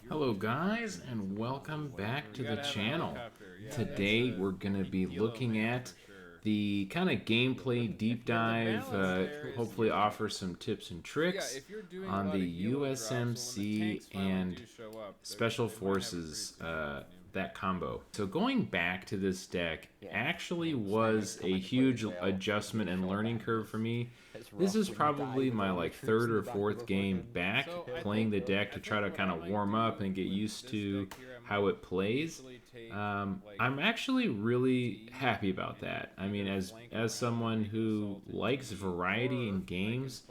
Hello guys, and welcome back to the channel. Today we're going to be looking at the kind of gameplay deep dive, hopefully offer some tips and tricks on the USMC and Special Forces, that combo. So going back to this deck actually was a huge adjustment and learning curve for me. This is probably my like third or fourth game back playing the deck to try to kind of warm up and get used to how it plays. I'm actually really happy about that. I mean, as someone who likes variety in games,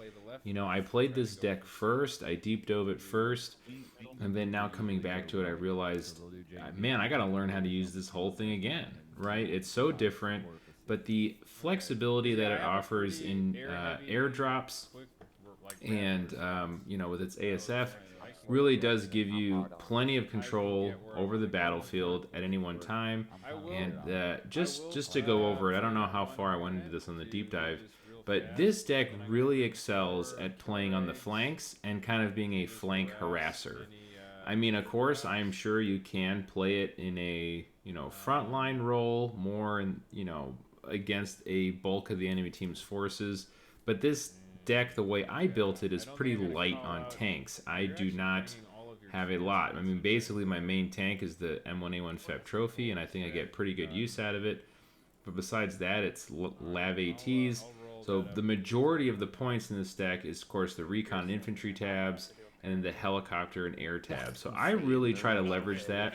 you know, I played this deck first, I deep dove it first, and then now coming back to it, I realized, man, I got to learn how to use this whole thing again, right? It's so different, but the flexibility that it offers in airdrops and, you know, with its ASF really does give you plenty of control over the battlefield at any one time. And just to go over it, I don't know how far I went into this on the deep dive, but this deck really excels at playing on the flanks and kind of being a flank harasser. I mean, of course, I'm sure you can play it in a, you know, frontline role, more in, you know, against a bulk of the enemy team's forces. But this deck, the way I built it, is pretty light on tanks. I do not have a lot. I mean, basically, my main tank is the M1A1 FEP trophy, and I think I get pretty good use out of it. But besides that, it's Lav ATs. So the majority of the points in this deck is, of course, the recon and infantry tabs, and then the helicopter and air tab. So I really try to leverage that.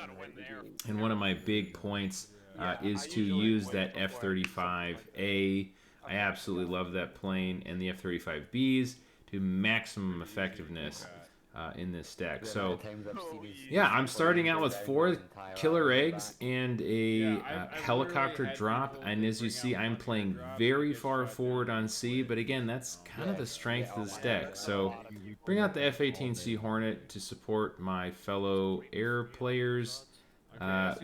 And one of my big points is to use that F-35A. I absolutely love that plane, and the F-35Bs to maximum effectiveness in this deck. So yeah, I'm starting out with 4 killer eggs and a helicopter drop, and as you see, I'm playing very far forward on C, but again, that's kind of the strength of this deck. So bring out the F-18C Hornet to support my fellow air players.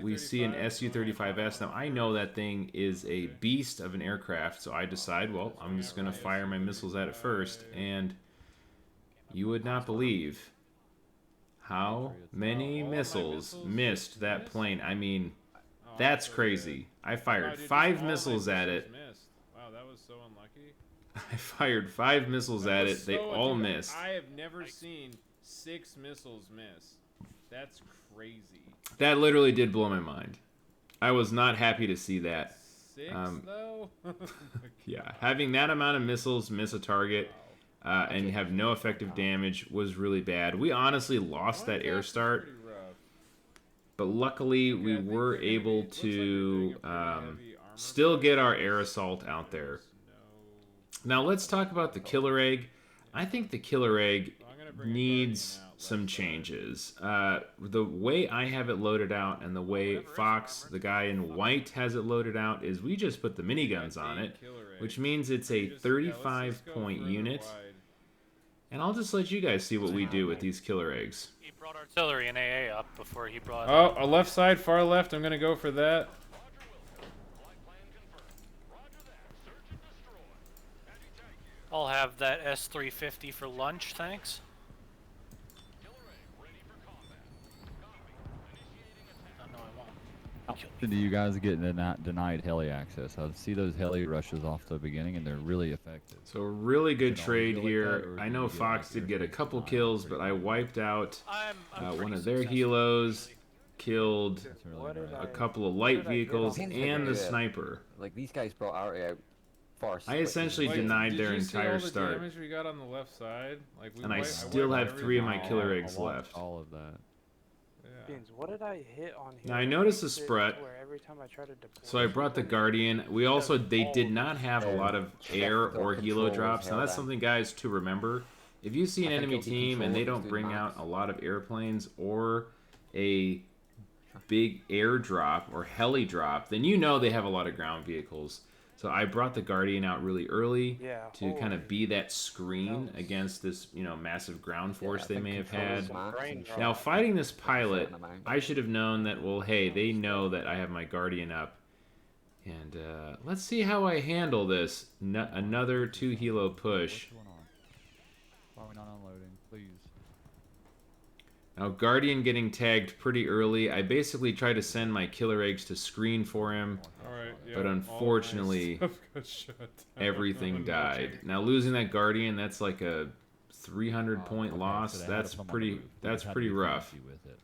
We see an Su-35S. Now, I know that thing is a beast of an aircraft, so I decide, well, I'm just going to fire my missiles at it first, and you would not believe how many missiles missed that plane. I mean, that's crazy. I fired 5 missiles at it. Wow, that was so unlucky. I fired 5 missiles at it. They all missed. I have never seen 6 missiles miss. That's crazy. That literally did blow my mind. I was not happy to see that. 6 though? Yeah, having that amount of missiles miss a target and have no effective damage was really bad. We honestly lost that air start, but luckily we were able to still get our air assault out there. Now let's talk about the killer egg. I think the killer egg needs some changes. The way I have it loaded out and the way Fox, the guy in white, has it loaded out is we just put the miniguns on it, which means it's a 35-point unit. And I'll just let you guys see what we do with these killer eggs. He brought artillery and AA up before he brought... Oh, a left side, far left. I'm going to go for that. I'll have that S-350 for lunch, thanks. No, I won't. How often do you guys get denied heli access? I see those heli rushes off the beginning, and they're really effective. So a really good trade here. I know Fox did get a couple kills, but I wiped out one of their helos, killed a couple of light vehicles, and the sniper. Like, these guys brought out far. I essentially denied their entire start. Damage we got on the left side? Like, And I still have 3 of my killer eggs left. All of that. Beans, what did I hit on here? Now I noticed a spread, every time I try to deploy so I brought the Guardian. They did not have a lot of air or helo drops. Now that's something, guys, to remember. If you see an enemy team and they don't bring out a lot of airplanes or a big airdrop or heli drop, then you know they have a lot of ground vehicles. So I brought the Guardian out really early to kind of be that screen against this, you know, massive ground force they may have had. Now, fighting this pilot, I should have known that, well, hey, they know that I have my Guardian up. And let's see how I handle this. Another 2 helo push. Why are we not unloading, please? Now, Guardian getting tagged pretty early. I basically tried to send my killer eggs to screen for him, Alright, yeah. but unfortunately, everything died. Now, losing that Guardian, that's like a 300-point Okay, loss. so they had That's us on the pretty. move. We That's just had to pretty be rough. fancy with it.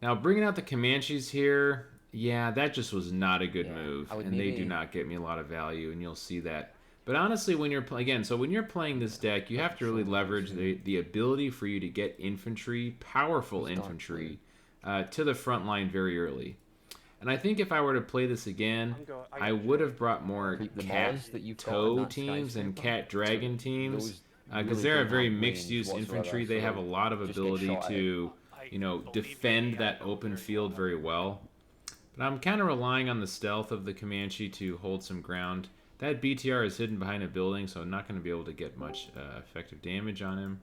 Now, bringing out the Comanches here, yeah, that just was not a good Yeah, move, I would and they do maybe- not get me a lot of value, and you'll see that. But honestly, when you're again, so when you're playing this deck, you have to really leverage the ability for you to get infantry, powerful infantry, to the front line very early. And I think if I were to play this again, I would have brought more The cat Mars that you've got in toe that teams and skyscraper, cat dragon teams, those because really they're a don't very have mixed use range infantry. whatsoever, They so have a lot of just get ability shot at. to, you know, defend that open field very well. But I'm kind of relying on the stealth of the Comanche to hold some ground. That BTR is hidden behind a building, so I'm not going to be able to get much effective damage on him.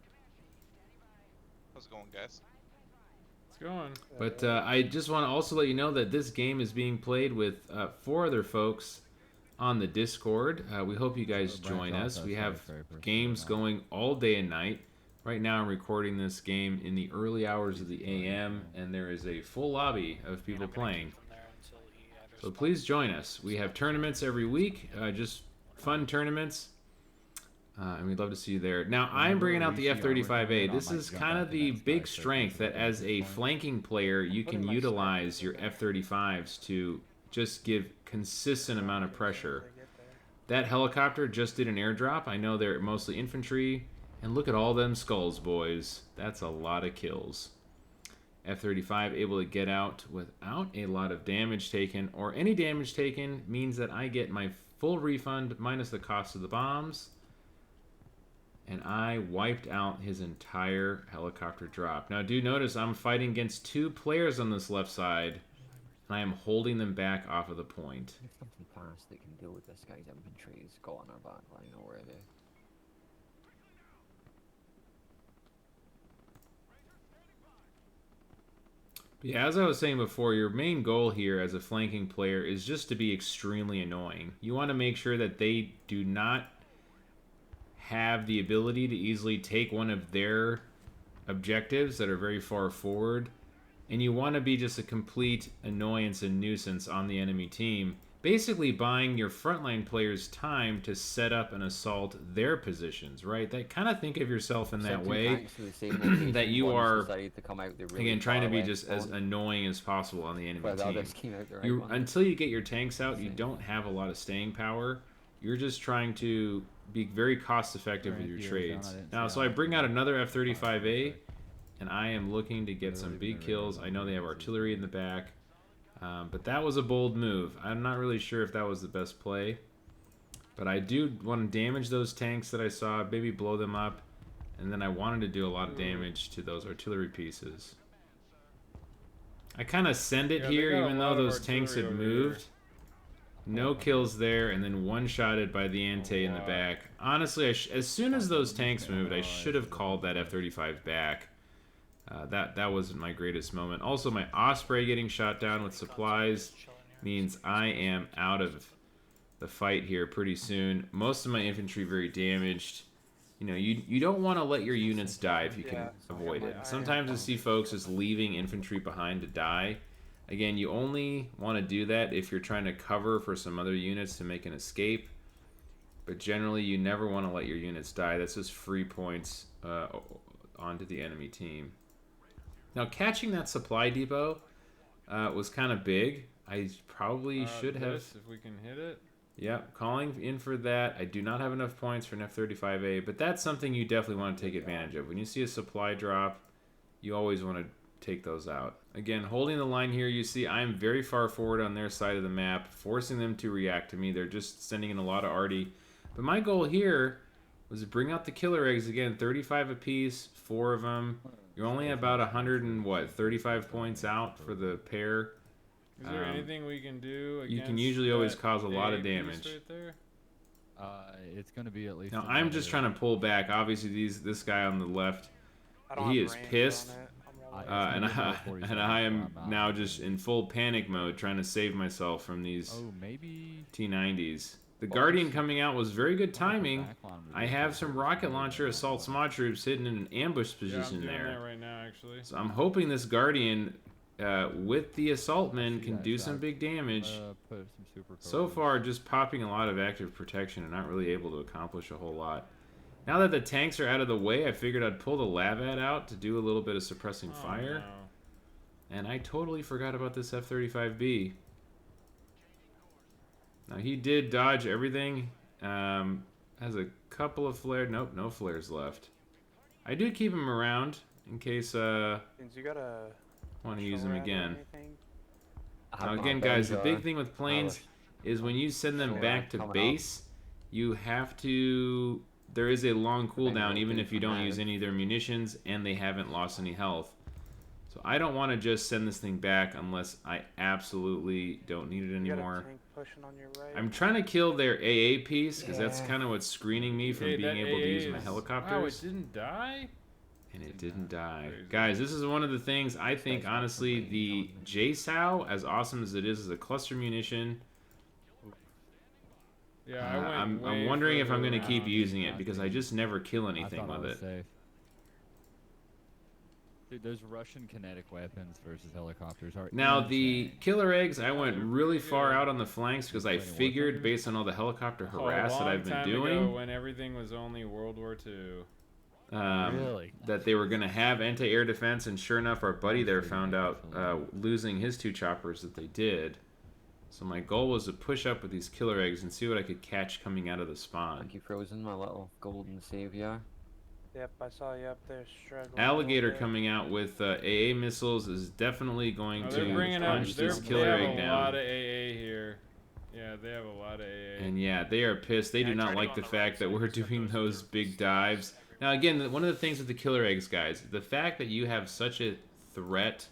How's it going, guys? It's going. But I just want to also let you know that this game is being played with 4 other folks on the Discord. We hope you guys So branch join off us. that We side have for a person games or not. going all day and night. Right now I'm recording this game in the early hours of the AM, and there is a full lobby of people playing. So please join us. We have tournaments every week, just fun tournaments, and we'd love to see you there. Now, I'm bringing out the F-35A. This is kind of the big strength that as a flanking player, you can utilize your F-35s to just give consistent amount of pressure. That helicopter just did an airdrop. I know they're mostly infantry, and look at all them skulls, boys. That's a lot of kills. F-35 able to get out without a lot of damage taken, or any damage taken means that I get my full refund minus the cost of the bombs, and I wiped out his entire helicopter drop. Now do notice I'm fighting against 2 players on this left side, and I am holding them back off of the point. If something fast that can deal with this guy's infantry is got on our back line already. But yeah, as I was saying before, your main goal here as a flanking player is just to be extremely annoying. You want to make sure that they do not have the ability to easily take one of their objectives that are very far forward, and you want to be just a complete annoyance and nuisance on the enemy team, basically buying your frontline players time to set up and assault their positions, right? That kind of think of yourself in that Sent 2 way, tanks to the same location, that you one's are, decided to come out the really again, trying to far be left just as one, annoying as possible on the enemy while the team. others came out the right You, one. until you get your tanks out, you don't have a lot of staying power. You're just trying to be very cost effective with your trades. Now, so I bring out another F-35A, and I am looking to get some big kills. I know they have artillery in the back, but that was a bold move. I'm not really sure if that was the best play, but I do want to damage those tanks that I saw, maybe blow them up, and then I wanted to do a lot of damage to those artillery pieces. I kind of send it Yeah, they here, got a even though lot of those tanks had artillery over moved. No kills there, and then one-shotted by the Ante in the back. Honestly, as soon as those tanks moved, I should have called that F-35 back. That wasn't my greatest moment. Also, my Osprey getting shot down with supplies means I am out of the fight here pretty soon. Most of my infantry very damaged. You know, you don't want to let your units die if you can avoid it. Sometimes I see folks just leaving infantry behind to die. Again, you only want to do that if you're trying to cover for some other units to make an escape. But generally, you never want to let your units die. That's just free points onto the enemy team. Now, catching that supply depot was kind of big. I probably should have... If we can hit it. Yep, calling in for that. I do not have enough points for an F-35A, but that's something you definitely want to take advantage of. When you see a supply drop, you always want to take those out. Again, holding the line here, you see I'm very far forward on their side of the map, forcing them to react to me. They're just sending in a lot of arty. But my goal here was to bring out the killer eggs again, 35 apiece, 4 of them. You're only about 135 points out for the pair. Is there anything we can do against you can usually always that cause a lot of A piece damage. right there? It's going to be at least. Now I'm just trying to pull back. Obviously, this guy on the left, I don't he have is range pissed. on it. And I am now just in full panic mode, trying to save myself from these Oh, maybe. T90s. The Guardian coming out was very good timing. I have some rocket launcher assault SMAW troops hidden in an ambush Yeah, I'm position doing there. that right now, actually. So I'm hoping this Guardian, with the assault men, can do some big damage. Put some super So far, just popping a lot of active protection and not really able to accomplish a whole lot. Now that the tanks are out of the way, I figured I'd pull the Lavat out to do a little bit of suppressing fire. No. And I totally forgot about this F-35B. Now he did dodge everything. Has a couple of flares. Nope, no flares left. I do keep him around in case You gotta want to use him show that or again. anything? Now again, guys, the big thing with planes is when you send them back to base, you have to... There is a long cooldown even if you don't use any of their munitions and they haven't lost any health. So I don't want to just send this thing back unless I absolutely don't need it You got a anymore. tank pushing on your right. I'm trying to kill their AA piece because that's kind of what's screening me from Hey, being that able to use AA my is- helicopters. Wow, it didn't die? And it didn't die. Guys, this is one of the things I think, honestly, the JSOW, as awesome as it is as a cluster munition, Yeah, I went I'm way wondering if I'm further going to keep around. using it because I just never kill I anything thought I with was it. safe. Dude, those Russian kinetic weapons versus helicopters are Now, the insane. killer eggs, I went really far out on the flanks because I Playing War figured, Thunder? based on all the helicopter Oh, harass a that long I've been time doing, ago when everything was only World War II. Really? that they were going to have anti-air defense, and sure enough, our buddy there Actually, found out actually. losing his 2 choppers that they did. So my goal was to push up with these killer eggs and see what I could catch coming out of the spawn. Thank you, Frozen, my little golden savior. Yep, I saw you up there struggling. a Alligator little bit. coming out with AA missiles is definitely going Oh, to they're bringing up. punch They this have killer egg a down. lot of AA here. Yeah, they have a lot of AA. And yeah, they are pissed. They Yeah, do I not tried to like go the on the fact right that side, we're except doing those those two big dives. Now again, one of the things with the killer eggs, guys, the fact that you have such a threat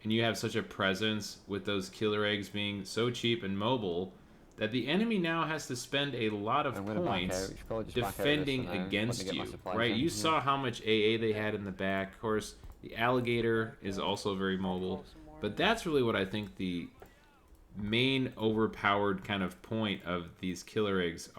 and you have such a presence with those killer eggs being so cheap and mobile that the enemy now has to spend a lot of I'm gonna back out. points We should probably just back out of this defending for now. against Let me get my you, supplies right? in, You yeah. saw how much AA they had in the back. Of course, the alligator is also very mobile, Call some more. but that's really what I think the main overpowered kind of point of these killer eggs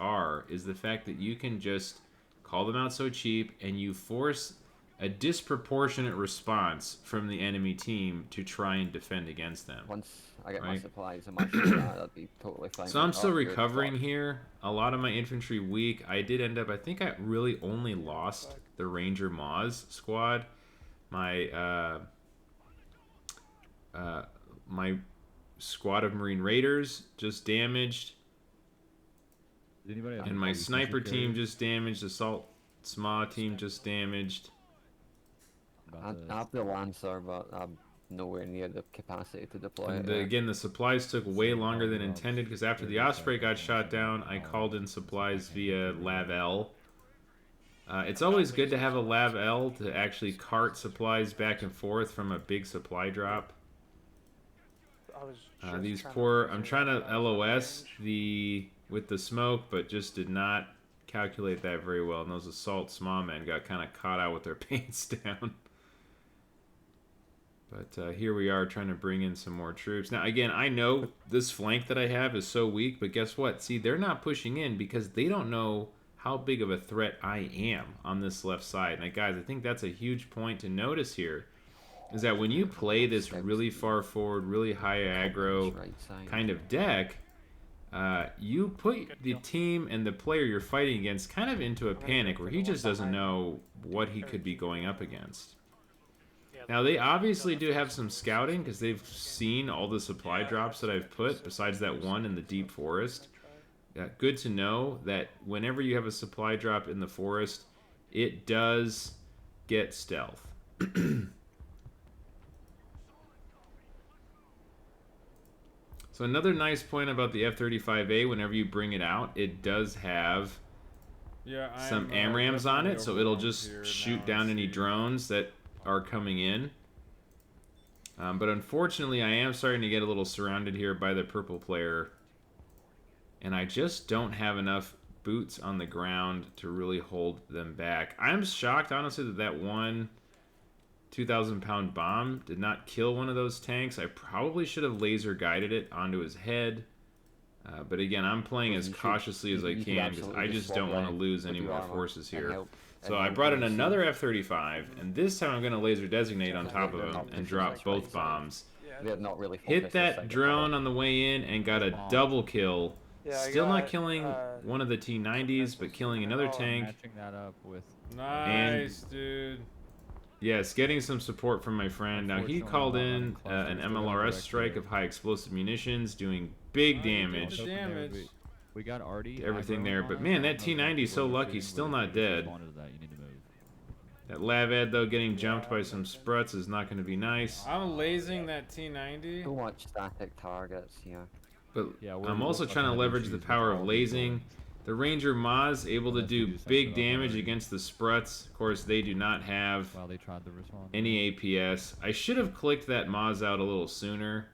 is the fact that you can just call them out so cheap and you force a disproportionate response from the enemy team to try and defend against them. Once I get my Right. supplies and my shit, that'd be totally fine. So I'm still Oh, you're recovering fucked. here. A lot of my infantry weak. I did end up, I think I really only lost the Ranger Moz squad. My my squad of Marine Raiders just damaged. Does anybody have And any my infantry sniper team carriers? just damaged. Assault SMA team just damaged. About I to- have the Lancer, but I'm nowhere near the capacity to deploy And it. again, the supplies took way longer than Rob. intended because after the Osprey got shot down, I called in supplies via Lav L. It's always good to have a Lav L to actually cart supplies back and forth from a big supply drop. I was just These trying to poor, figure I'm out trying to that LOS range. with the smoke, but just did not calculate that very well. And those assault small men got kind of caught out with their pants down. But here we are trying to bring in some more troops. Now, again, I know this flank that I have is so weak, but guess what? See, they're not pushing in because they don't know how big of a threat I am on this left side. Now, guys, I think that's a huge point to notice here, is that when you play this really far forward, really high aggro Right side. kind of deck, you put the team and the player you're fighting against kind of into a panic where he just doesn't know what he could be going up against. Now, they obviously do have some scouting because they've seen all the supply drops that I've put, besides that one in the deep forest. Good to know that whenever you have a supply drop in the forest, it does get stealth. So another nice point about the F-35A, whenever you bring it out, it does have Yeah, some I'm, AMRAMs on definitely it, so it'll overwhelmed just here shoot now down and any see. drones that are coming in. But unfortunately, I am starting to get a little surrounded here by the purple player, and I just don't have enough boots on the ground to really hold them back. I'm shocked, honestly, that that one 2,000-pound bomb did not kill one of those tanks. I probably should have laser guided it onto his head. But again, I'm playing as You should- cautiously as I you could can because absolutely I just just don't swap want to round lose with any your more armor forces and here. help So I anyone brought in who another sees- F-35, and this time I'm going to laser designate on top of him and drop both bombs. Yeah, They're not really Hit focused this that side of drone tower. on the way in and got a Bomb. double kill. yeah, I Still not got, killing one of the T-90s, but killing another Oh, tank. Matching that up with Nice, dude. Yes, getting some support from my friend. Now he Unfortunately, called I'm not in running clusters, an still got a MLRS direct strike hit. of high explosive munitions, doing big Oh, you did damage. the Hoping they would damage. be- We got Artie. Everything aggro there, on but us. man, I that don't know if T90 is so people are lucky, shooting, still but if not you dead. responded to that, you need to move. That Lav though, getting jumped Yeah, by I'm some moving. spruts is not going to be nice. I'm lasing that T90. Too much static targets here. But Yeah, I'm also trying to leverage the power of lasing. The Ranger Maz able to Unless we do do something big about damage that. against the spruts. Of course, they do not have While they tried to respond. any APS. I should have clicked that Maz out a little sooner,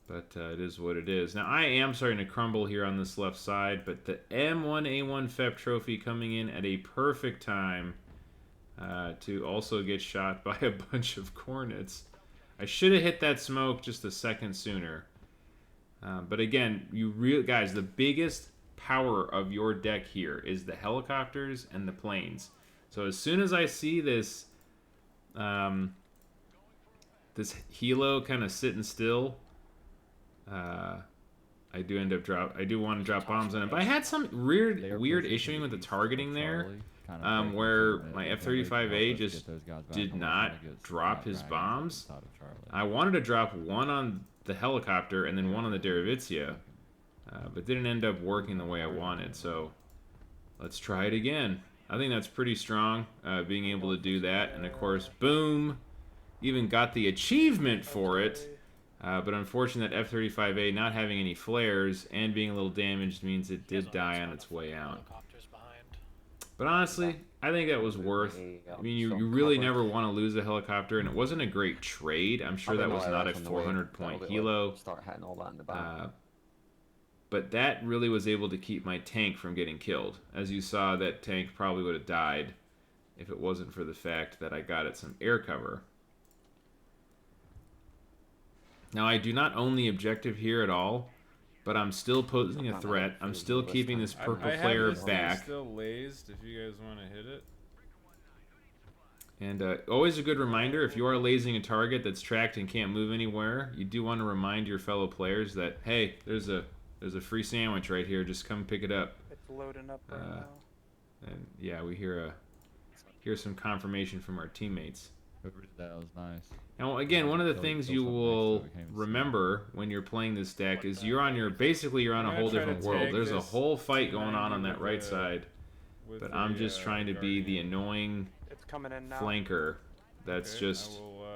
but it is what it is. Now, I am starting to crumble here on this left side, but the M1A1 FEP trophy coming in at a perfect time to also get shot by a bunch of Cornets. I should have hit that smoke just a second sooner. But again, guys, the biggest power of your deck here is the helicopters and the planes. So as soon as I see this this helo kind of sitting still, I do want to drop bombs on it. But I had some weird issuing with the targeting there, where my F-35A just did not drop his bombs. I wanted to drop one on the helicopter and then one on the Derevitsia, but didn't end up working the way I wanted. So let's try it again. I think that's pretty strong, being able to do that. And of course, boom, even got the achievement for it. But unfortunately, that F-35A not having any flares and being a little damaged means it did die on its way out. Helicopters behind. But honestly, I think that was worth. I mean, you really never want to lose a helicopter, and it wasn't a great trade. I'm sure that was not a 400-point helo. Start hitting all that in the back. But that really was able to keep my tank from getting killed. As you saw, that tank probably would have died if it wasn't for the fact that I got it some air cover. Now, I do not own the objective here at all, but I'm still posing a threat. I'm still keeping this purple I player have this thing back. still lased if you guys want to hit it. And always a good reminder, if you are lasing a target that's tracked and can't move anywhere, you do want to remind your fellow players that, hey, there's a free sandwich right here. Just come pick it up. It's loading up right now. And yeah, we hear some confirmation from our teammates. That was nice. Now, again, one of the things you will remember when you're playing this deck is you're on a whole different world. There's a whole fight going on that right side, but I'm just trying to be the annoying It's coming in now. flanker that's Okay, just I will,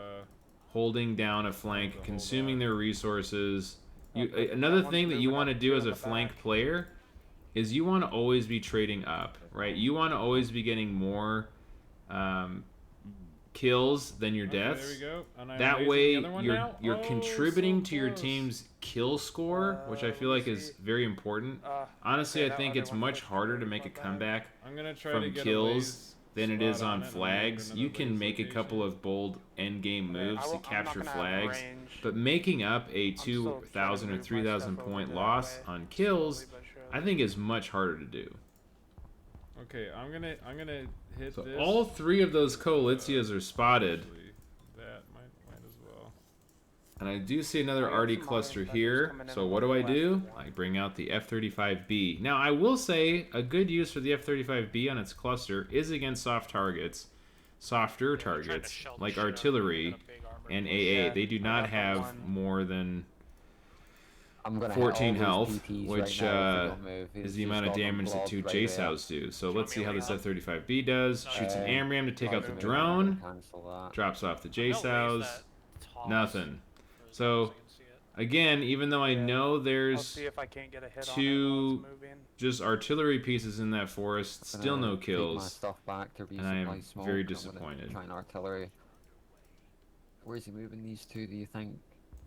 holding down a flank, consuming their resources. Okay, Another that thing one's that you moving want to up do two as in a the flank back. player is you want to always be trading up, right? You want to always be getting more kills than your okay, deaths. there we go. And I'm That lasing way, the other one you're now? you're Oh, contributing so to your close. team's kill score, which I feel let me like is see. very important. Honestly, okay, I that think other it's one much pushed harder to forward make a my back. comeback I'm gonna try to from get kills a laze than it spot is on it, and then flags. another You can laze make a couple location. of bold end game moves to I'm not capture gonna have flags, range. but making up a still trying to 2,000 or move my 3,000 stuff point over that loss way, on kills, slowly but surely. I think is much harder to do. Okay, I'm gonna hit So this. all three of those Coalizias are spotted. Actually, that might as well. And I do see another I got arty some cluster others that here. just come in So and what do I left do? one. I bring out the F-35B. Now I will say a good use for the F-35B on its cluster is against soft targets, softer Trying to targets shell the like shit out of artillery a big armored and force. AA. Yeah, They do I not got the have one. more than I'm gonna 14 hit all those health, PTs which right now if they don't move. is He's the just amount of got them damage that blobbed 2 right J there. sows do. So Show let's me see a how this laser. F-35B does. Shoots an AMRAM to take out the Cancel drone. that. Drops off the I'm J gonna laze sows. that toss Nothing. for as So, long as I can see it. Again, even though I Yeah. know I'll there's see if I can't get a hit two on it while it's moving. just artillery pieces in that forest, still no Take my kills. stuff back to and I am resupply smoke. very I'm gonna disappointed. Try an artillery. Where's he moving these two? Do you think?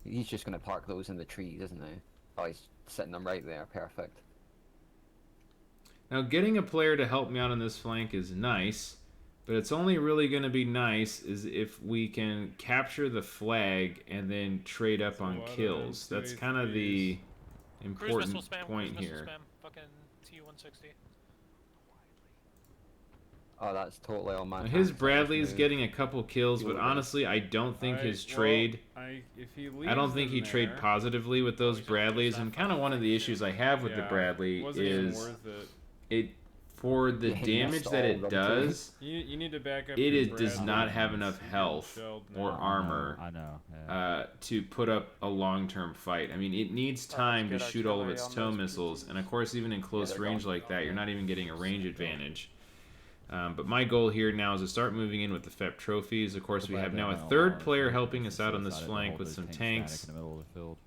He's just gonna park those in the trees, isn't he? Oh, he's setting them right there. Perfect. Now, getting a player to help me out on this flank is nice, but it's only really going to be nice is if we can capture the flag and then trade up on What kills. are That's these kind of the... important missile spam, point cruise missile here. spam. Fucking T-160. Oh, that's totally on my. His tanks, I just Bradley's moved. getting a couple kills, but Good. honestly, I don't think his Well, trade. if he leaves I don't think them he trade there, positively with those he's not Bradleys, just and that kind of far. one of the issues I have with the yeah, Bradley wasn't even is worth it. it for the Yeah, he damage missed that all it of them, too. does. You need to back up. It your is, does Bradley not have once enough you get health shelled or now. armor I know. Yeah. to put up a long-term fight. I mean, it needs time to good shoot all of artillery its on tow those missiles, PTs. and of course, even in close they're range gone. like that, you're not even getting a range advantage. But my goal here now is to start moving in with the FEP trophies. Of course, we have now a third player helping us out on this flank with some tanks, in the middle of the field.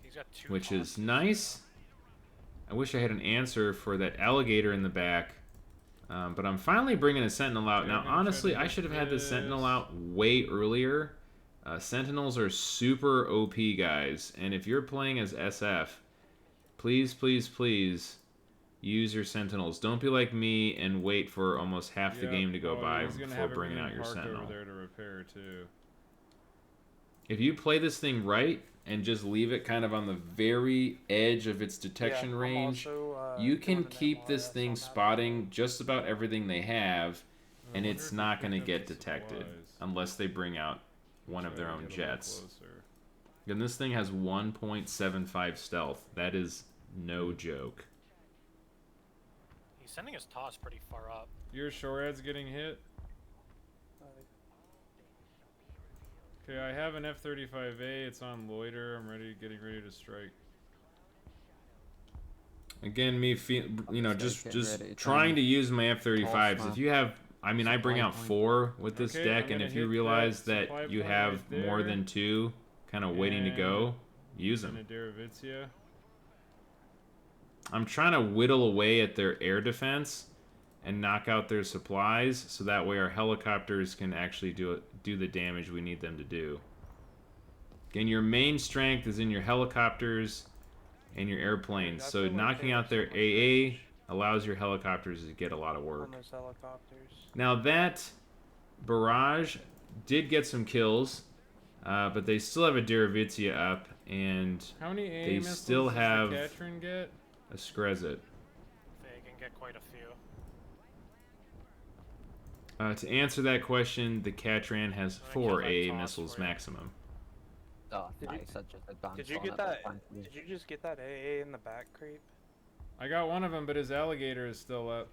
He's got 2 which is Tom's. nice. I wish I had an answer for that alligator in the back. But I'm finally bringing a Sentinel out. Now, honestly, I should have had the Sentinel out way earlier. Sentinels are super OP, guys. And if you're playing as SF, please, please, please use your Sentinels. Don't be like me and wait for almost half the Yep. game to go Oh, by he's gonna before have bringing out everything your parked Sentinel. over there to repair too. If you play this thing right and just leave it kind of on the very edge of its detection Yeah, I'm range, also, you doing can an keep this MRS thing on that. spotting just about everything they have, and I it's wonder if not he going to picked get up the detected supplies. unless they bring out one of Try their to own get a little jets. closer. And this thing has 1.75 stealth. That is no joke. He's sending his toss pretty far up. Your SHORAD's getting hit. Okay, I have an F-35A. It's on loiter. I'm getting ready to strike. Again, me just ready to trying to use my F-35s. Toss If you have, I mean, I bring supply out point. 4 with this Okay, deck, I'm and gonna if you hit realize that supply that you point have right more there. than 2 kind of waiting to go, use And them. a Derivitia. I'm trying to whittle away at their air defense and knock out their supplies, so that way our helicopters can actually do the damage we need them to do. Again, your main strength is in your helicopters and your airplanes, Dude, I so feel like knocking they out have their so much AA range allows your helicopters to get a lot of on work. those helicopters. Now that barrage did get some kills, but they still have a Derivitia up and How many AA They missiles still does have- the Katrin get? a Skrezit. They can get quite a few. To answer that question, the Catran has I 4 can't AA toss missiles for you. maximum. Oh, Did you- nice. I just advanced Did you on get it, that? but thank you. Did you just get that AA in the back creep? I got one of them, but his alligator is still up.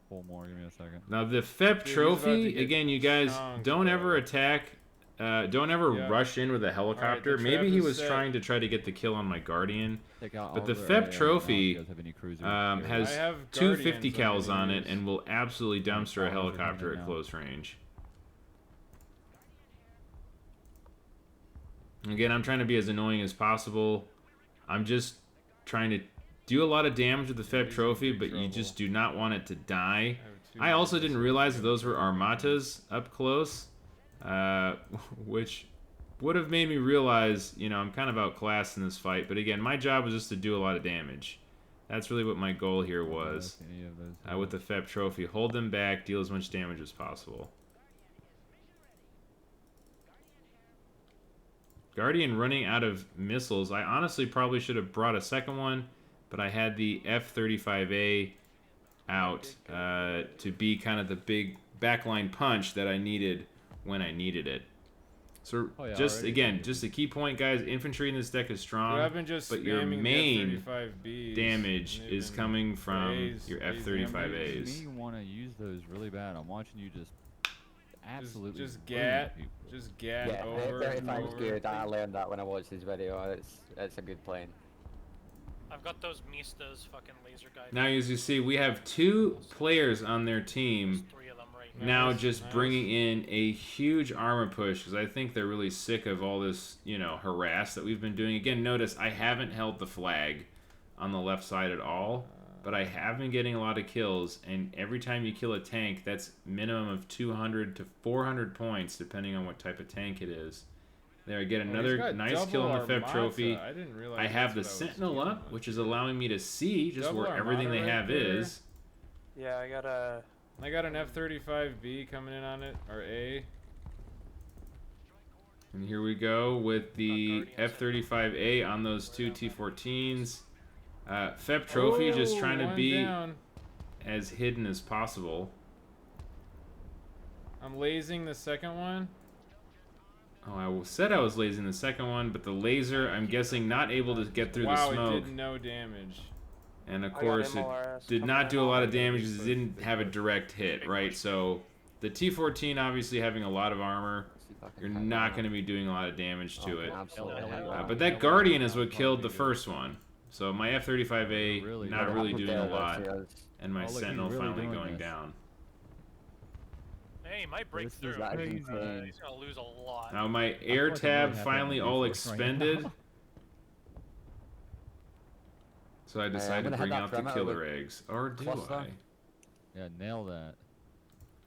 Pull more. Give me a second. Now the FEP Dude, he's about to trophy, get again, you guys chunked, don't bro. ever attack. Don't ever Yeah. rush in with a helicopter. the Maybe trap he is was set. trying to try to get the kill on my Guardian. Take out But all the their FEP AA trophy, now. You guys have any cruisers? Has I have 250 Guardians I'm cals gonna on it use. and will absolutely dumpster a Guardians are coming helicopter in at now. close range. Again, I'm trying to be as annoying as possible. I'm just trying to do a lot of damage with the FEP He's in trophy, big but you trouble. just do not want it to die. have 2 I also didn't missiles. realize that those were Armatas up close, which would have made me realize, I'm kind of outclassed in this fight. But again, my job was just to do a lot of damage. That's really what my goal here was. Any of those With the FEP trophy, hold them back, deal as much damage as possible. Guardian running out of missiles. I honestly probably should have brought a second one, but I had the F-35A out to be kind of the big backline punch that I needed when I needed it. So Oh, yeah, just already again, did. just a key point, guys. Infantry in this deck is strong, Dude, I've been just but your spamming the main F-35Bs, damage and they've is been- coming from A's- your A's F-35As. Me want to use those really bad. I'm watching you just absolutely just ruin gat people. Just gat Yeah, over and 35 is over. good. I learned that when I watched his video. It's a good plane. I've got those Mistas fucking laser guys. Now, as you see, we have 2 players on their team There's 3 of them right now. now Nice, just nice. bringing in a huge armor push because I think they're really sick of all this, harass that we've been doing. Again, notice I haven't held the flag on the left side at all, but I have been getting a lot of kills, and every time you kill a tank, that's minimum of 200 to 400 points, depending on what type of tank it is. There, I get Oh, he's another got nice kill on the double FEP trophy. Armata. I didn't realize I have the that's what I was Sentinel dealing up, with. which is allowing me to see just Double where everything they Armata have right there. is. Yeah, I got a. I got an F-35B coming in on it, or A. And here we go with the F-35A on those two T-14s. Fep Trophy just trying to one be down. as hidden as possible. I'm lasing the second one. Oh, I said I was lasing the second one, but the laser, I'm guessing, not able to get through the Wow, smoke. it did no damage. And of I got course, it MLRS did coming not in do a lot on of me. damage because it didn't have a direct hit, right? So the T-14 obviously having a lot of armor, See if I can you're cut not that going to be doing a lot of damage out. to Oh, it. absolutely. But that Guardian is what killed the first one. So my F-35A Really not good. really doing a lot, Yes. and my Oh, look, he's Sentinel really finally doing going this. down. Hey, he might break This is through. actually He's insane. gonna lose a lot. Now my air feel like I'm tab really happy finally I'm all D4 right expended. now. So I I'm decided to gonna head bring that out the perimeter killer with eggs. Or do cluster. I? Yeah, nail that.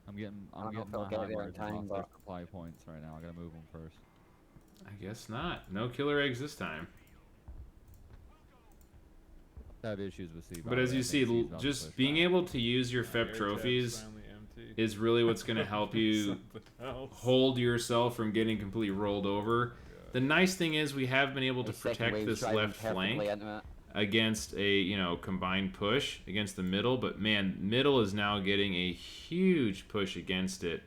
I'm getting I don't know my if I'll get high there in margins time, off their but- supply points right now. I gotta move them first. I guess not. No killer eggs this time. I have issues with C. But as you see, just being able to use your My FEP air tab's trophies finally empty. is really what's going to help you Something else. hold yourself from getting completely rolled over. The nice thing is we have been able to The second protect wave's this driving left perfectly flank into it. against a, you know, combined push against the middle, but man, middle is now getting a huge push against it.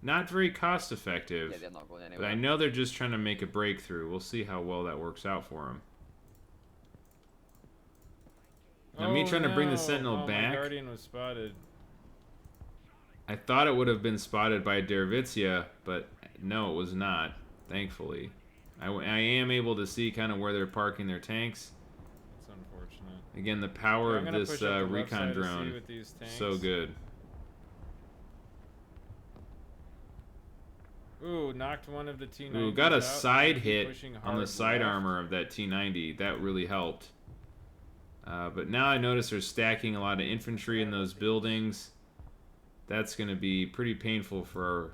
Not very cost effective, Yeah, they're not going but anywhere. I know they're just trying to make a breakthrough. We'll see how well that works out for them. Now, me trying to bring the Sentinel My back, Guardian was spotted. I thought it would have been spotted by Dervitzia, but no, it was not, thankfully. I am able to see kind of where they're parking their tanks. That's unfortunate. Again, the power I'm of gonna this push up the left recon side of C drone, with these so tanks. good. Ooh, knocked one of the T90s Ooh, got a out. side Keep hit pushing on hard the side left. armor of that T90. That really helped. But now I notice they're stacking a lot of infantry in those buildings. That's going to be pretty painful for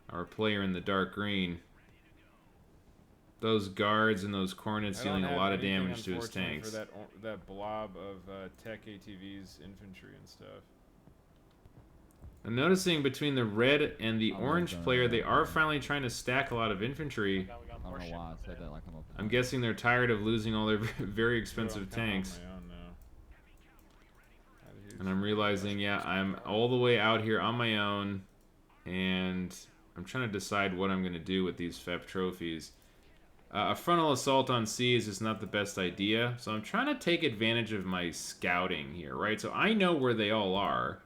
our player in the dark green. Those guards and those cornets I don't dealing a have lot of anything, damage to his unfortunately, tanks. For that blob of tech ATVs, infantry and stuff. I'm noticing between the red and the I'm orange not player, gonna- they are finally trying to stack a lot of infantry. We got I more don't know why I shit. said that like I'm a. I'm guessing they're tired of losing all their very Ooh, expensive I'm kinda on tanks. my own now. Had a huge And I'm realizing, yeah, I'm all the way out here on my own, and I'm trying to decide what I'm going to do with these FEP trophies. A frontal assault on C is just not the best idea, so I'm trying to take advantage of my scouting here, right? So I know where they all are,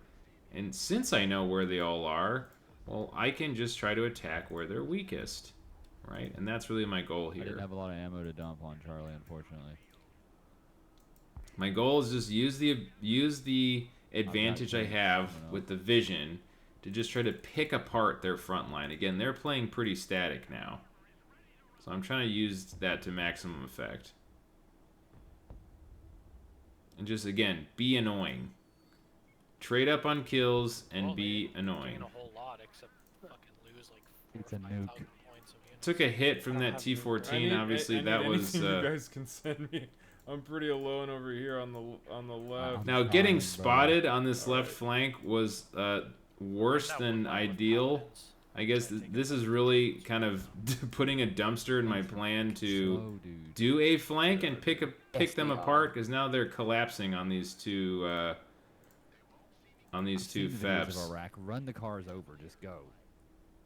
and since I know where they all are, well, I can just try to attack where they're weakest, right? And that's really my goal I here. didn't have a lot of ammo to dump on Charlie, unfortunately. My goal is just use the advantage I points have coming up. with the vision to just try to pick apart their front line. Again, they're playing pretty static now. So I'm trying to use that to maximum effect. And just, again, be annoying. Trade up on kills and Well, be they annoying. gain a whole lot except fucking lose like It's a 4,000 nuke. points of units. Took a hit from I don't that have any- T14, obviously. I need That was... anything you guys can send me. I'm pretty alone over here on the left. Now, Fine, getting bro. spotted on this left Alright. flank was worse That than one line with ideal. paladins. I guess this is really kind of putting a dumpster in my plan to Slow, dude. do a flank and pick Yes, them they are. apart because now they're collapsing on these two I've seen videos of FEPs. Iraq. Run the cars over. Just go.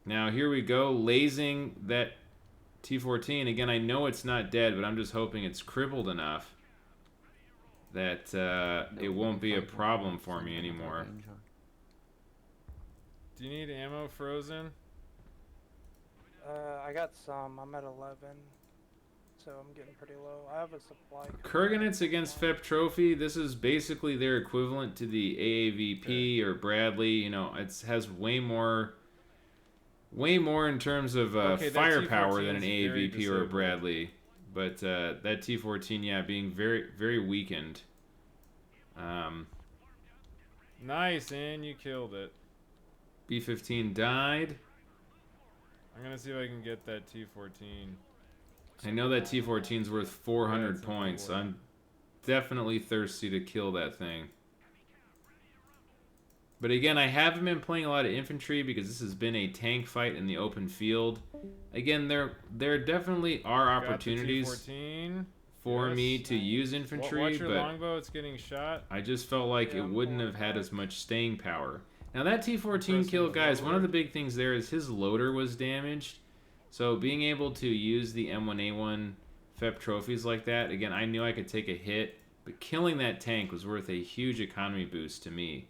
Now here we go, lasing that T14 again. I know it's not dead, but I'm just hoping it's crippled enough that it won't be a problem for me anymore. Do you need ammo, Frozen? I got some. I'm at 11, so I'm getting pretty low. I have a supply. Kurganets against FEP Trophy, this is basically their equivalent to the AAVP or Bradley. You know, it has way more in terms of Okay, that firepower than an T14 is very AAVP or a disabled. Bradley. But that T14, yeah, being very, very weakened. Nice, and you killed it. B-15 died. I'm gonna see if I can get that T14. I know that T14's worth 400 That's points. important. I'm definitely thirsty to kill that thing. But again, I haven't been playing a lot of infantry because this has been a tank fight in the open field. Again, there definitely are Got the opportunities T14. for Yes. me to use infantry, Watch your but longbow, it's getting shot. I just felt like Yeah, it I'm wouldn't going have had back. as much staying power. Now that T14 Pressing kill, guys, one of forward. the big things there is his loader was damaged. So being able to use the M1A1 FEP trophies like that, again, I knew I could take a hit, but killing that tank was worth a huge economy boost to me.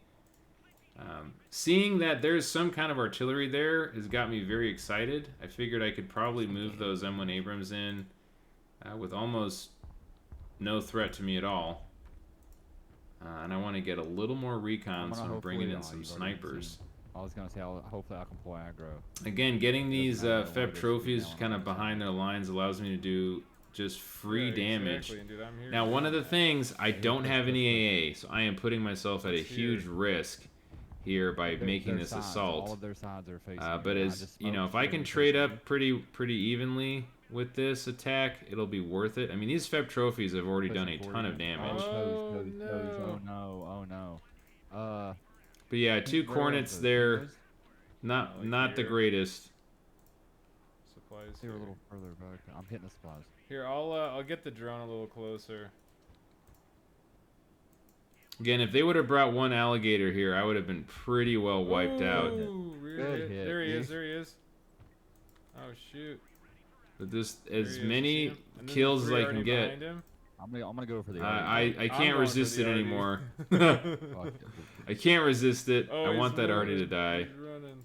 Seeing that there's some kind of artillery there has got me very excited. I figured I could probably move those M1 Abrams in with almost no threat to me at all. And I want to get a little more recon, so I'm bringing in some snipers. I was gonna say, hopefully I can pull aggro. Again, getting these Doesn't matter FEP what it is, trophies we kind of know behind their lines allows me to do just free Yeah, damage. exactly, dude, I'm here Now, one of the doing that. things, I don't have any push. AA, so I am putting myself at a It's huge here. risk here by making this Sides, assault. all of their sides are facing But me. I as just you know, smoked if I can everything trade facing me. up pretty evenly with this attack, it'll be worth it. I mean, these FEP trophies have already done a Pushing ton of forward. damage. Oh, Oh no. no! Oh no! But yeah, two Where are cornets those? there, Those? not Like the here. greatest. Supplies They were a here. little further back. I'm hitting the supplies. Here, I'll get the drone a little closer. Again, if they would have brought one alligator here, I would have been pretty well wiped out. Ooh, rear Good hit. hit, There he dude. is. There he is. Oh shoot. But this, There as he is, you see many him? And then the kills as three I can already get, behind him. I'm gonna go for the. I I'm can't going resist for it the RD. anymore. Fuck it. I can't resist it. Oh, I he's want that already to moving. die. He's running.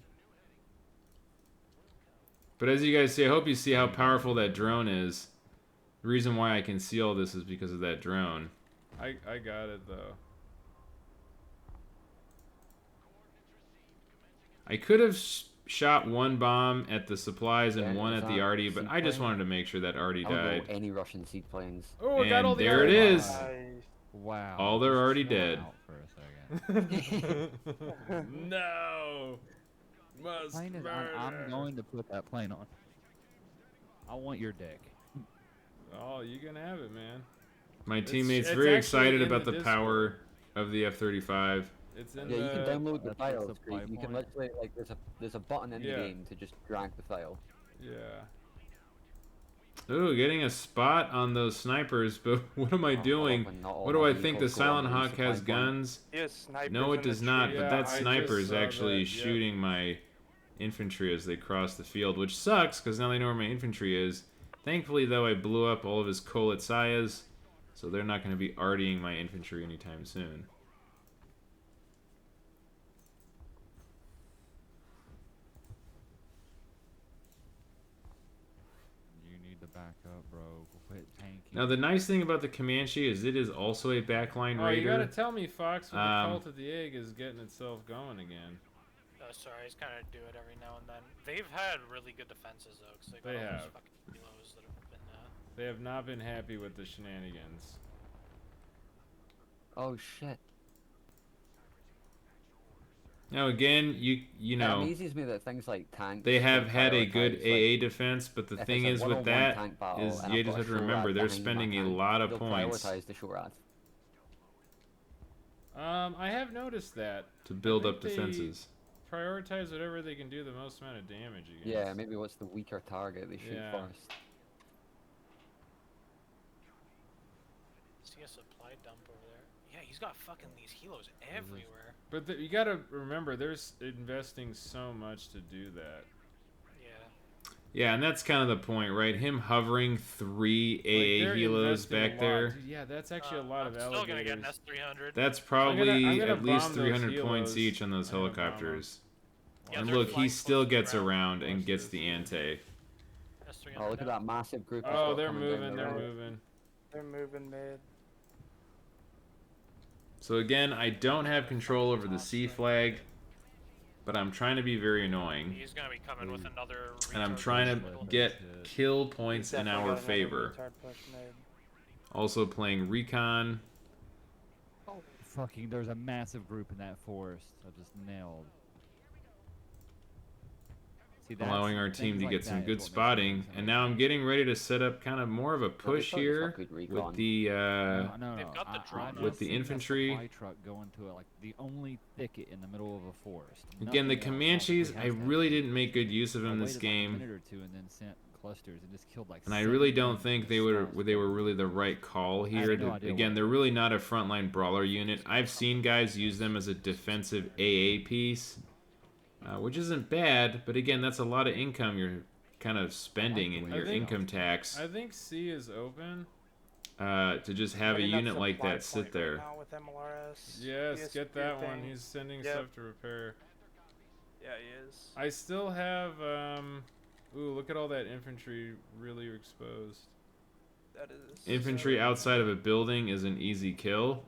But as you guys see, I hope you see how powerful that drone is. The reason why I can see all this is because of that drone. I got it though. I could have shot one bomb at the supplies and Yeah, one is at the that RD, but I just seaplane? wanted to make sure that RD I don't know died. any Russian seaplanes. Oh, I got all And the there it RD. is. Nice. Wow. All they're just already chilling dead. out for a second. No. Must Plane is, murder. I'm going to put that plane on. I want your deck. Oh, you can have it, man. My It's- teammates it's very actually excited in about the the power of the F-35. It's in Yeah, you can the. download the That's files. the Chris. You can point. literally like there's a button in Yeah. the game to just drag the file. Yeah. Ooh, getting a spot on those snipers, but what am I doing? Often not all What do I my think? The vehicles go on Silent Hawk supply has point. guns? Yes, snipers No, in it the does not, tree. but Yeah, that I sniper just is saw actually that, yeah. shooting my infantry as they cross the field, which sucks because now they know where my infantry is. Thankfully, though, I blew up all of his Koletsayas, so they're not going to be RDing my infantry anytime soon. You need to back up, bro. Quit tanking. Now, the nice thing about the Comanche is it is also a backline Oh, you gotta raider. tell me, Fox, when the Um, cult of the egg is getting itself going again. Sorry, I just kind of do it every now and then. They've had really good defenses though, because They got all have. those fucking kilos that have been. They have not been happy with the shenanigans. Oh shit. Now, again, you It know, amazes me that things like tanks. they have don't had a good prioritize, AA like, defense, but the if thing it's a is with 1-on-1 that tank battle is and you I've just got have to a remember SHORAD they're behind my spending a tank, lot of they'll points prioritize the SHORAD. I have noticed that. to build think up they- defenses. Prioritize whatever they can do the most amount of damage against. Yeah, maybe what's the weaker target they shoot Yeah. first. See a supply dump over there. Yeah, he's got fucking these helos everywhere. But you gotta remember, they're investing so much to do that. Yeah. Yeah, and that's kind of the point, right? Him hovering 3 AA they're helos investing a back lot. there. Dude, yeah, that's actually a lot I'm of still gonna get an alligators. S300. That's I'm probably gonna at least bomb those 300 points helos. each on those I'm gonna bomb 'em. helicopters. Yeah, And they're look, he flying still close to the gets ground. around and Watch gets this. the ante. S300 Oh, look at down. that massive group. of Oh, stuff they're coming down moving, the they're road. moving. They're moving mid. So again, I don't have control over the C flag, but I'm trying to be very annoying. He's gonna be coming with another. And I'm retard trying to vehicle. get kill points He's in definitely our got another favor. retard push mid. Also playing recon. Oh, fucking, there's a massive group in that forest. I just nailed. See, that's- allowing our team things to like get some that is good what makes spotting. things And now I'm amazing. getting ready to set up kind of more of a push thought it was here not good with recon. the No, They've got the drone with just the seen a infantry. supply truck go into like the only thicket in the middle of a forest. Again, the Nothing else Comanches, honestly I has that really thing. didn't make good use of I them this waited like a game. minute or two and then sent clusters and just killed like. And I 7 really don't things think in they a were small they were space. really the right call I here. have no idea Again, what they're it really not a frontline brawler unit. I've seen guys use them as a defensive AA piece, which isn't bad. But again, that's a lot of income you're kind of spending in your income tax I think C is open. to just have a Getting that unit like supply that sit point there. Right now with MLRS. Yes, He get is that one. spoofing. He's sending Yep. stuff to repair. Yeah, he is. I still have ooh, look at all that infantry really exposed. That is. Infantry outside of a building is an easy kill.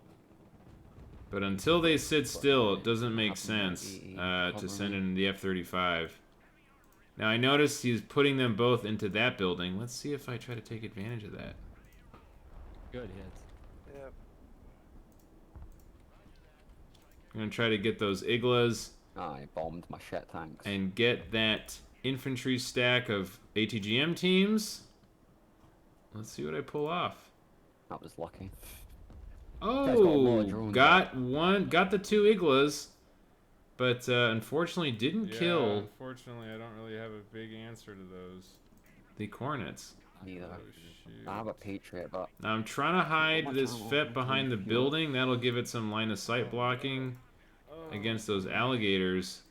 But until they sit still, it doesn't make sense to send in the F-35. Now I noticed he's putting them both into that building. Let's see if I try to take advantage of that. Good hits. Yep. I'm gonna try to get those Iglas I bombed my shit tanks. and get that infantry stack of ATGM teams. Let's see what I pull off. That was lucky. Guy's got a lot of Oh, drones got the 2 Iglas, but unfortunately didn't Yeah, kill unfortunately, I don't really have a big answer to those. the Cornets. Neither. Oh shoot. I have a Patriot, but Now I'm trying to hide much this ammo FET can behind the you fuel? building. That'll give it some line of sight blocking against those alligators.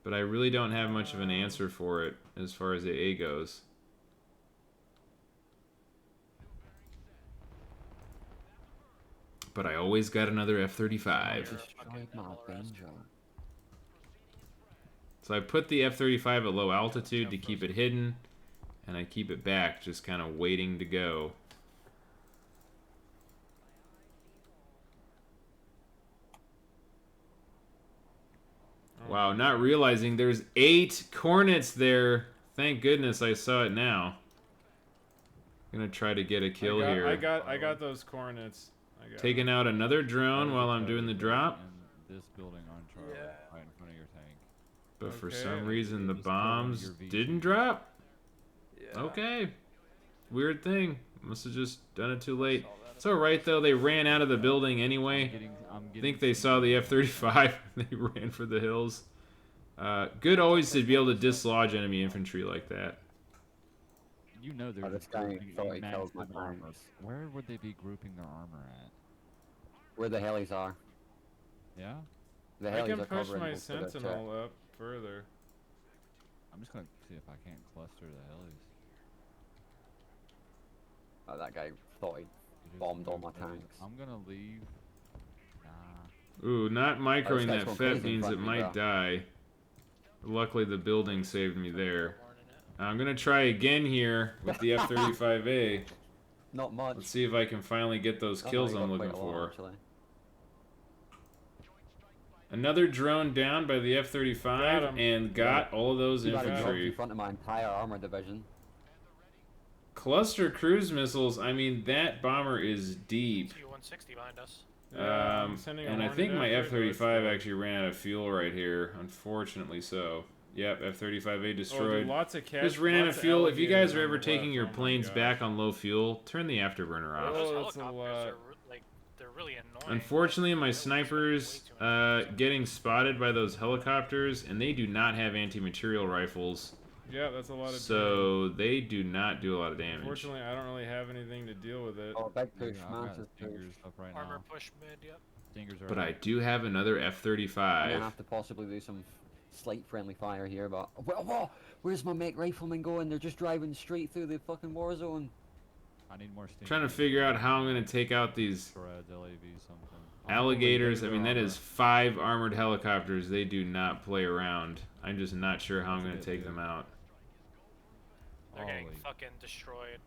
But I really don't have much of an answer for it as far as AA goes. But I always got another F-35. destroyed my Avenger. So I put the F-35 at low altitude to keep it hidden, and I keep it back, just kind of waiting to go. Wow, not realizing there's 8 Cornets there. Thank goodness I saw it now. Gonna try to get a kill here. I got those Cornets. I got Taking out another drone while I'm doing the drop. And this building on Charlie, Yeah. right in front of your tank. But for Okay. some reason the Just killing bombs your VG. didn't drop. Yeah. Okay. Weird thing. Must have just done it too late. Saw that. It's alright though, they ran out of the building anyway. I think they saw the F-35 and they ran for the hills. Good always to be able to dislodge enemy infantry like that. You know there's this guy grouping thought he a killed my massive armor. tanks. Where would they be grouping their armor at? Where the helis are. Yeah? The I helis can are push covering my most of the Sentinel up further. I'm just gonna see if I can't cluster the helis. Oh, that guy thought he Just bombed all my group them. tanks. I'm gonna leave. Nah. Ooh, not microing guy's that going FET crazy in means front it of me, might bro. die. Luckily the building saved me there. Warning it. I'm gonna try again here with the F-35A. Not much. Let's see if I can finally get those Oh, no, kills he I'm got looking quite a lot, for. actually. Another drone down by the Got F-35 him. and got all of those He got a drop in infantry. front of my entire armor division. Cluster cruise missiles, I mean, that bomber is deep. T-160 behind us. Yeah, I'm sending a And I Hornet think my after it, let's F-35 go. actually ran out of fuel right here, unfortunately so. Yep, F-35A Oh, dude, destroyed. lots of cats. Just ran out of lots fuel. If you guys alligators are on ever the taking left. your Oh my planes gosh. back on low fuel, turn the afterburner off. Those Oh, that's a helicopters lot. are like they're really annoying. Unfortunately, my They're wasting snipers way too much getting spotted by those helicopters, and they do not have anti-material rifles, Yeah, that's a lot of. damage. so they do not do a lot of damage. Unfortunately, I don't really have anything to deal with it. Oh, big Yeah, push, I've got massive push. stingers up right Armor now. push mid, yep. Stingers are But up. I do have another I'm gonna F-35. have to possibly do some slight friendly fire here, but whoa, where's my mech riflemen going? They're just driving straight through the fucking war zone. I need more stingers. Trying to figure out how I'm going to take out these Shreds, LAV, something. alligators. I mean, that is 5 armored helicopters. They do not play around. I'm just not sure how I'm going to take them out. They're getting Holy. fucking destroyed.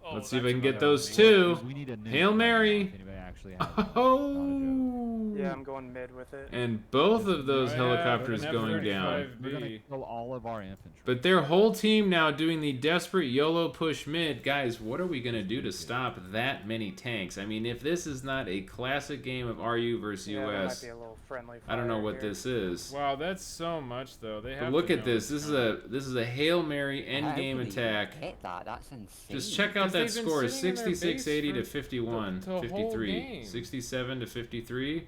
Oh, Let's see if I that's can get another those one. two. We need a nuke Hail right now, Mary. if anybody actually has one. Not a joke. Oh! Yeah, I'm going mid with it. And both of those I have helicopters an going down. F-35B. We're gonna kill all of our infantry. But their whole team now doing the desperate YOLO push mid. Guys, what are we going to do to stop that many tanks? I mean, if this is not a classic game of RU versus Yeah, that might US, be a little friendly I don't know fire what here. this is. Wow, that's so much though. They have But look to at know this. it's This is a Hail Mary end How game did he attack. hit that? That's insane. Just check out Because that they've been score, sitting in their base 66-80 to for 51, the whole 53, game. 67 to 53.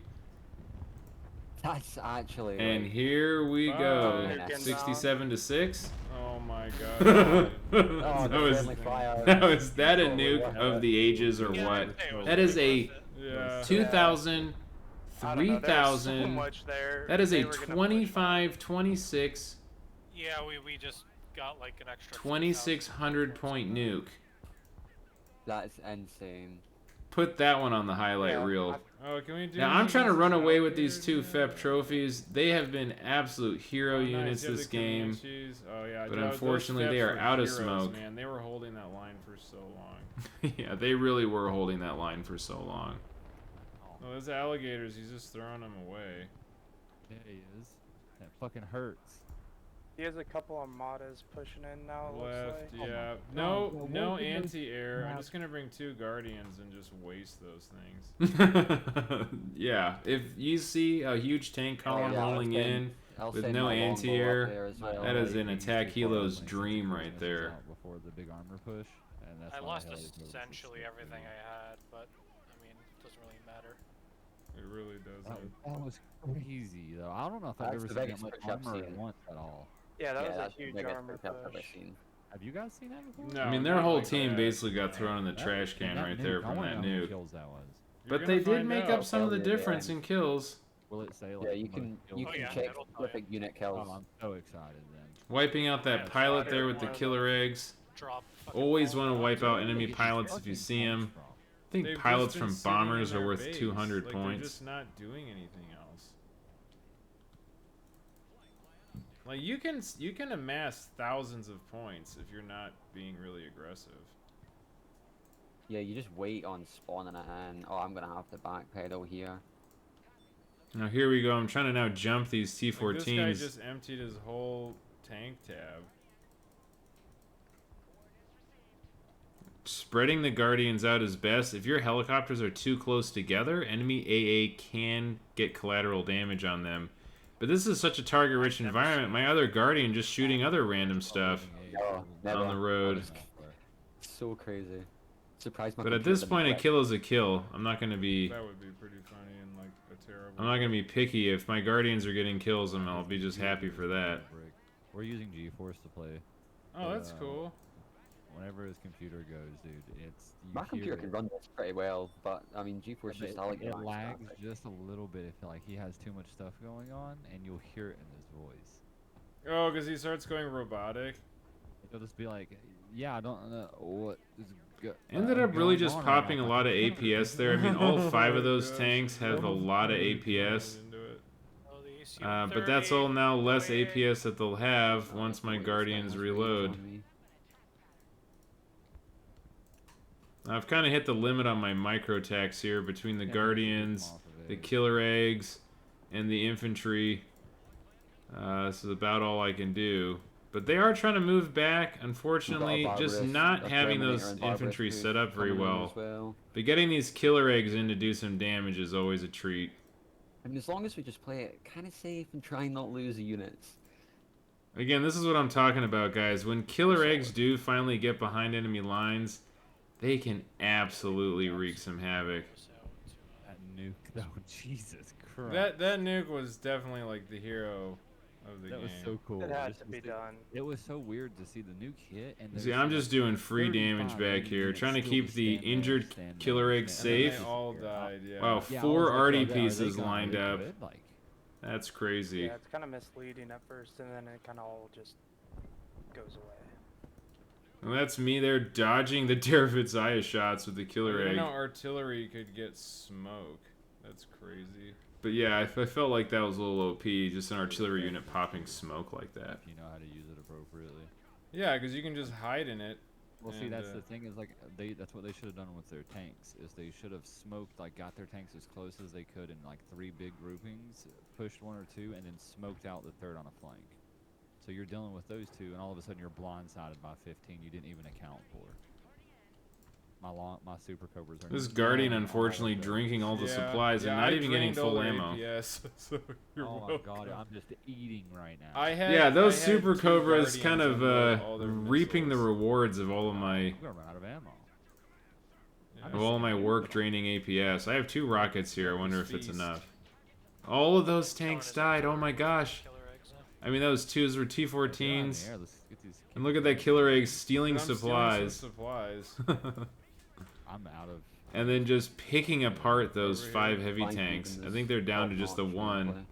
That's actually. And like, here we go, Bye. 67 to 6. Oh my that god. the was friendly fire. that a Totally nuke worth of it. the ages or Yeah, what? I'd say it was That is pretty a worth it. Yeah. 2,000, I don't know, there was so 3,000. much there. That is They a were gonna push 25, 26, Yeah, we just got like an extra 2,600 point nuke. That's insane. Put that one on the highlight Yeah, reel. Oh, can we do Now I'm trying to run away with these two Falcons? FEP trophies. They have been absolute hero Oh, nice. units You have this the game. Comanches. Oh yeah, But those unfortunately, they Feps are were out of heroes, smoke. Man, they were holding that line for so long. Yeah, they really were holding that line for so long. No, those alligators, he's just throwing them away. Yeah, he is. That fucking hurts. He has a couple armadas pushing in now. It Left, looks like. yeah. God, No, well, no what did those anti-air. I'm have- just gonna bring 2 guardians and just waste those things. Yeah, if you see a huge tank column yeah, rolling I'll send- in, I'll with send no my longbow up anti-air, there as well. that is an He's attack too far helo's away, so dream the right cruisers there. out before the big armor push, and that's I why lost heli goes to essentially stick everything through. I had, but I mean, it doesn't really matter. It really doesn't. That was crazy though. I don't know if I've That's ever the seen that biggest much push I've armor at seen. once at all. Yeah, that was that's a the huge biggest armor push I've ever push. seen. Have you guys seen that before? No, I mean, their not whole like team that. basically got thrown in the That- trash can that right nuke, there I from wanna that know how many nuke. kills that was. You're But they gonna did find make out. up some of the Yeah, yeah, difference yeah. in kills. Will it say like? Yeah, you most can kills? you Oh, can yeah, check it'll tell you. specific unit kills. Oh, I'm so excited then. Wiping out that Yeah, pilot shot there it, with the one of killer eggs. Drop. fucking Always all want to down. wipe out Where do enemy they get these pilots if fucking you see tanks them. from? I think They've just pilots been from sitting in bombers are their worth base. 200 like, points. They're just not doing anything else. Like you can amass thousands of points if you're not being really aggressive. Yeah, you just wait on spawning it in. Oh, I'm gonna have to backpedal here. Now here we go. I'm trying to now jump these Like, this guy T-14s. just emptied his whole tank tab. Spreading the Guardians out is best. If your helicopters are too close together, enemy AA can get collateral damage on them. But this is such a target-rich environment. My other Guardian just shooting other random stuff. Oh, never. On the road. So crazy. Surprised my But at computer this didn't point, a quit. kill is a kill. I'm not gonna be. That would be pretty funny and like a terrible. I'm not gonna be picky. If my Guardians are getting kills, I'll be just happy for that. We're using GeForce to play. Oh, that's Uh, cool. Whenever his computer goes, dude, it's you My hear computer it. can run this pretty well, but I mean, GeForce But just I like it max lags graphics. just a little bit if like he has too much stuff going on, and you'll hear it in his voice. Oh, because he starts going robotic. He'll just be like, "Yeah, I don't know what is Ended up really going just on right popping now. a lot of APS there. I mean, all 5 of those Gosh, tanks have a lot of really APS. going into it. Oh, the But that's all SU-30. now less Oh, yeah. APS that they'll have Oh, once my wait, Guardians Spec was reload. on me. I've kind of hit the limit on my micro attacks here between the Yeah, Guardians, off of the it. killer eggs, and the infantry. This is about all I can do. But they are trying to move back. Unfortunately, just Barbarous, not a having Terminator those and Barbarous infantry who's set up very coming in well. as well. But getting these killer eggs in to do some damage is always a treat. I mean, as long as we just play it kind of safe and try and not lose the units. Again, this is what I'm talking about, guys. When killer eggs do finally get behind enemy lines, they can absolutely wreak some havoc. That nuke, though, Jesus Christ. That nuke was definitely like the hero of the That game. was so cool. It had Just to be see- done. It was so weird to see the nuke hit, and See, there's I'm like just doing free 35 damage back enemy here, units trying to still keep just the stand there, injured stand there, killer eggs stand there. And safe. they all Yeah. died. Yeah. Wow, Yeah, I 4 was like, arty are they pieces gonna lined do up. good? Like, That's crazy. Yeah, it's kind of misleading at first, and then it kind of all just goes away. Well, that's me there dodging the Derevitz shots with the I killer didn't egg. know artillery could get smoke. That's crazy. But yeah, I felt like that was a little OP, just an artillery unit popping smoke like that. if you know how to use it appropriately. Yeah, because you can just hide in it Well, see, And, that's the thing is like that's what they should have done with their tanks is they should have smoked like got their tanks as close as they could in like 3 big groupings, pushed 1 or 2, and then smoked out the 3rd on a flank. So you're dealing with those 2, and all of a sudden you're blindsided by 15 you didn't even account for. My super cobras are. This Guardian, all unfortunately, of them. drinking all the Yeah, supplies and yeah, not I even getting drained all full their ammo. APS, so you're Oh my welcome. god, I'm just eating right now. I had, Yeah, those I had Super 2 Cobras Guardians kind of unload all their reaping the missiles. rewards of all of my I'm gonna run out of ammo. Yeah. work draining APS. I have 2 rockets here. I wonder if it's Feast. enough. All of those tanks died. Oh my gosh. Killer eggs, I mean, those 2s were Get out of T14s. the air, let's get these And look at that killer egg stealing But I'm supplies. stealing some supplies. I'm out of. And then just picking apart those Over 5 here. heavy Flanking tanks. in I this think they're down to just the top-notch 1. gameplay.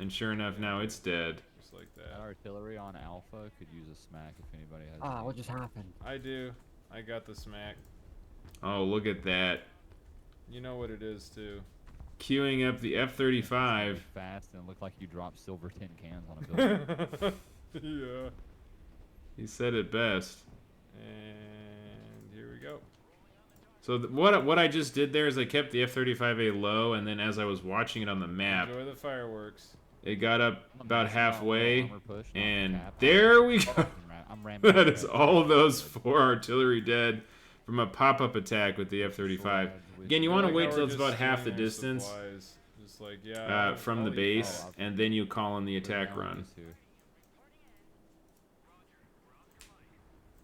And sure enough, now it's dead. Just like That that. artillery on Alpha could use a smack if anybody has. Ah, any. what just happened? I do. I got the smack. Oh, look at that. You know what it is too. Queuing up the F-35. Fast and it looked like you dropped silver tin cans on a building. Yeah. He said it best. And here we go. So what I just did there is I kept the F-35A low, and then as I was watching it on the map, Enjoy the fireworks. it got up about halfway, Armor push, not and cap. there we go. I'm ramming That it is back. all of those 4 artillery dead from a pop-up attack with the F-35. Again, you want to Like wait how till we're it's just about half the stealing their distance supplies. Just like, yeah, from the I'll eat base, Oh, and then you call in the Put it attack down run. just here.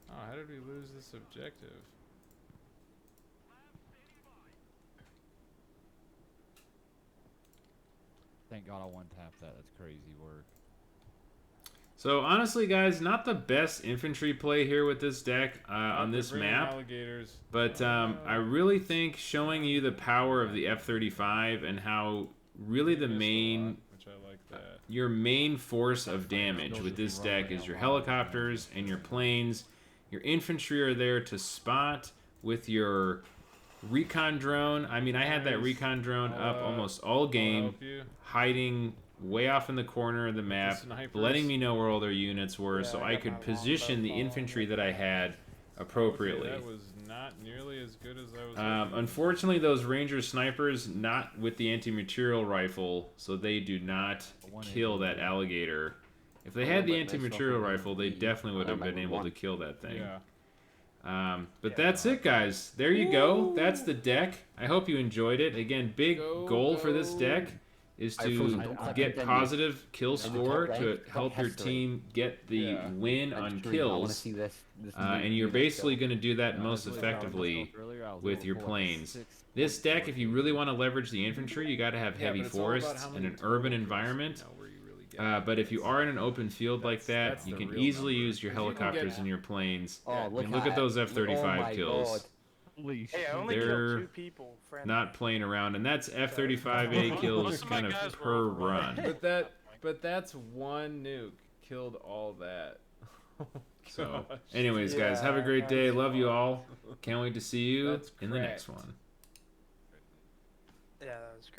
that. Oh, how did we lose this objective? Thank God I one-tapped that. That's crazy work. So honestly, guys, not the best infantry play here with this deck on They're this bringing map. Alligators. But I really think showing you the power of the F-35 and how really the Missed a lot, main which I like that. your main force of damage with this deck is your helicopters and your planes. Your infantry are there to spot with your recon drone. I mean, I had that Nice. recon drone up I'll, almost all I'll game, help you. hiding way off in the corner of the map, snipers. letting me know where all their units were, Yeah, so I I got could my longbow position the following infantry it. that I had appropriately. Okay, that was not nearly as good as I was hoping. Unfortunately, those Ranger snipers, not with the anti-material rifle, so they do not kill that alligator. If they had the anti-material rifle, they definitely would have been able to kill that thing. Yeah. But that's it, guys. There you go. That's the deck. I hope you enjoyed it. Again, big Go, goal for this go. deck is I frozen, to don't click get continue. positive kill score top to right, help your history. team get the Yeah. win on I want to kills. see this And you're basically going to do that most Honestly, I was effectively earlier, I was with able to your pull, like, planes. 6 This deck, if you really want to leverage the infantry, you got to have Yeah, heavy but it's all about forests how and many an total urban kills you environment. know where you really get. But if you are in an open field like that, That's you the can real easily number. use your 'Cause you can helicopters get- and your planes. Oh, I look, mean, look at those oh F-35 my kills. God. Holy Hey, I shit. only They're killed 2 people. Friendly. Not playing around, and that's F-35A kills kind of guys were per overrun. run. But that's one nuke killed all that. So, Gosh. anyways, guys, have a Yeah, great day. that's Love you all. Can't wait to see you That's in the next cracked. one. Yeah, that was great.